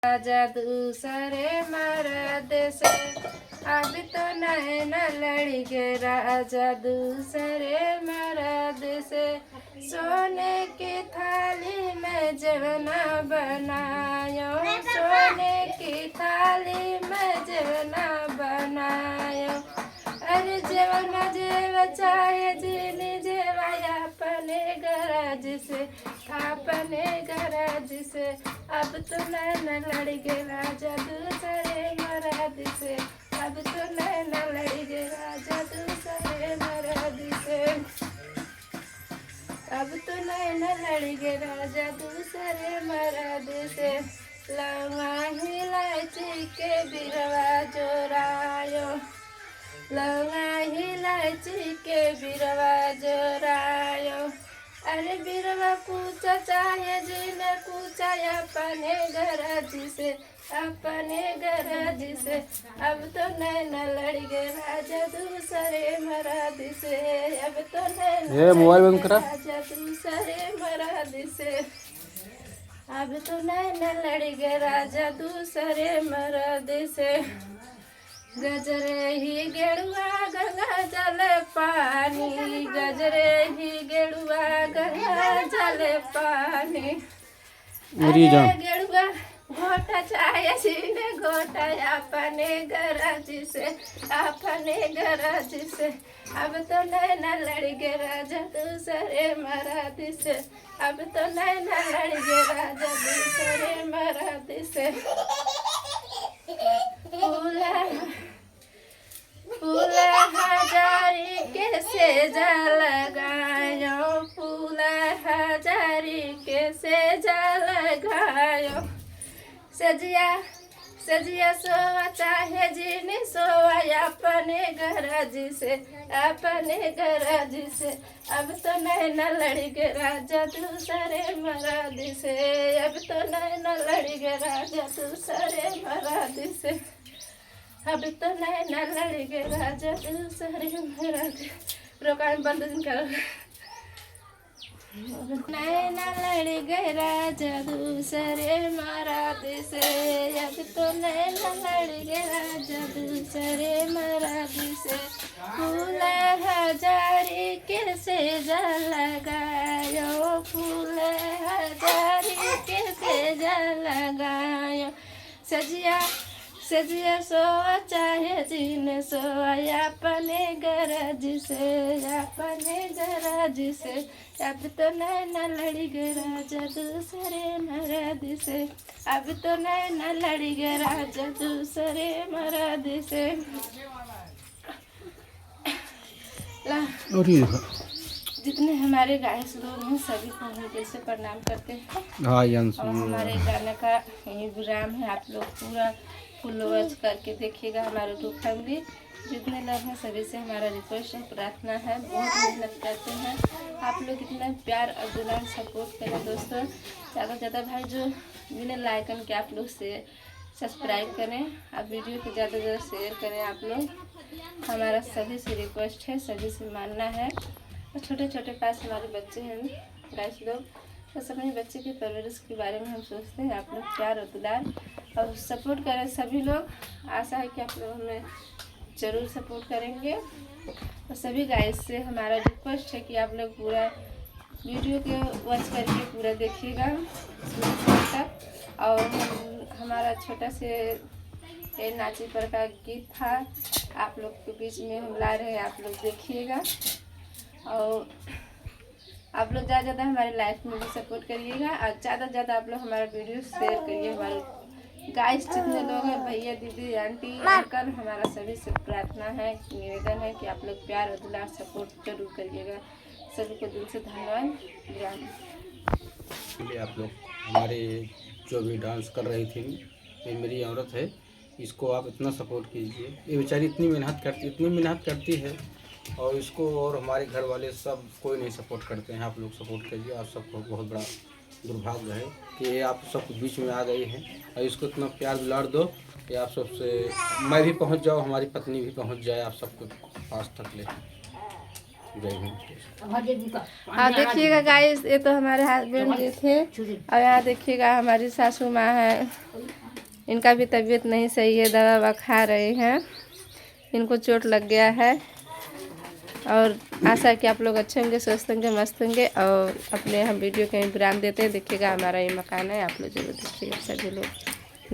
राजा दूसरे मर्द से अब तो नैना लड़ी के राजा दूसरे मर्द से सोने की थाली में जवना बनायो सोने की थाली में जवना बनायो अरे जवना जेव चाहे जीनी जेवा अपने गरज से अपने गरज से अब तो नैना लड़ गे राजा दूसरे मर्द से अब तो नैना लड़ गे राजा दूसरे मर्द से अब तो नैना लड़ गे राजा दूसरे मर्द से लौंगा इलायची के बिरवा जोरायो लौंगा इलायची के बिरवा जोरायो अरे बिरवा पूछा चाहे जीने पूछा अपने गरज से अपने गरज से अब तो नैना लड़ गे राजा दूसरे मर्द से अब तो नैना राजा दूसरे मर्द से अब तो नैना लड़ गे राजा दूसरे मर्द से गजरे ही गेड़ुआ गंगा जल पानी गजरे ही गेड़ुआ गंगा जल पानी अरे गेड़ुआ घोटा चाहे सीने घोटा अपने गरज से अपने गरज से अब तो नैना लड़ गे राजा दूसरे मर्द से अब तो नैना लड़ गे राजा दूसरे मर्द से फूल हजारी के सेजा लगायो फूल हजारी के सेजा लगायो सजिया सजिया सोवा चाहे जीनी सोवा अपने गरज से अपने गरज से अब तो नैना लड़ गे राजा दूसरे मर्द से अब तो नैना लड़ गे राजा दूसरे मर्द से अब तो नैना लड़ गे राजा दूसरे मर्द रोका बंद करो नैना लड़ गए राजा दूसरे मर्द से अब तो नैना लड़ गए राजा दूसरे मर्द से फूल हजारी के सेजा लगायो फूल हजारी के सेजा लगायो सजिया सजिया सोआ चाहे जीने सोआ अपने गरज से अपने गरज से अब तो नैना लड़ गे राजा दूसरे मर्द से अब तो नैना लड़ गे राजा दूसरे मर्द से जितने हमारे गायक लोग हैं सभी को हम दिल से प्रणाम करते हैं और हमारे गाने का यही विराम है। आप लोग पूरा फुल वॉच करके देखिएगा। हमारे दो फैमिली जितने लोग हैं सभी से हमारा रिक्वेस्ट है प्रार्थना है, बहुत मेहनत करते हैं। आप लोग इतना प्यार और दुलार सपोर्ट करें दोस्तों। ज़्यादा से ज़्यादा भाई जो बिना लाइकन के आप लोग से सब्सक्राइब करें, आप वीडियो को ज़्यादा से ज़्यादा शेयर करें। आप लोग हमारा सभी से रिक्वेस्ट है, सभी से मानना है। और छोटे छोटे पास हमारे बच्चे हैं गाइस लोग, तो अपने बच्चे की परवरिश के बारे में हम सोचते हैं। आप लोग प्यार और दुलार और सपोर्ट करें सभी लोग। आशा है कि आप लोग हमें ज़रूर सपोर्ट करेंगे। और सभी गाइस से हमारा रिक्वेस्ट है कि आप लोग पूरा वीडियो को वॉच करके पूरा देखिएगा तक। और हमारा छोटा से ये नाची पर का गीत था, आप लोग के बीच में हम ला रहे हैं, आप लोग देखिएगा। और आप लोग ज़्यादा ज़्यादा हमारे लाइफ में भी सपोर्ट करिएगा और ज़्यादा से ज़्यादा आप लोग हमारा वीडियो शेयर करिए। हमारे गाइस जितने लोग हैं, भैया दीदी आंटी अंकल, हमारा सभी से प्रार्थना है, निवेदन है कि आप लोग प्यार और दुलार सपोर्ट जरूर करिएगा। सभी को दिल से धन्यवाद। आप लोग हमारे जो भी डांस कर रही थी, ये मेरी औरत है, इसको आप इतना सपोर्ट कीजिए। ये बेचारी इतनी मेहनत करती है और इसको और हमारे घर वाले सब कोई नहीं सपोर्ट करते हैं। आप लोग सपोर्ट करिए। आप सबको बहुत बड़ा दुर्भाग्य है कि आप सब बीच में आ गई हैं और इसको इतना प्यार दुलार दो कि आप सबसे मैं भी पहुंच जाऊं, हमारी पत्नी भी पहुंच जाए, आप सबको पास तक ले। जय हिंद। हाँ देखिएगा गाइस, ये तो हमारे हस्बैंड जी थे और यहाँ देखिएगा हमारी सासू माँ है। इनका भी तबीयत नहीं सही है, दवा ववा खा रहे हैं, इनको चोट लग गया है। और आशा है कि आप लोग अच्छे होंगे, स्वस्थ होंगे, मस्त होंगे। और अपने हम वीडियो कहीं विराम देते हैं। देखिएगा हमारा ये मकान है, आप लोग जरूर देखिएगा सभी लोग।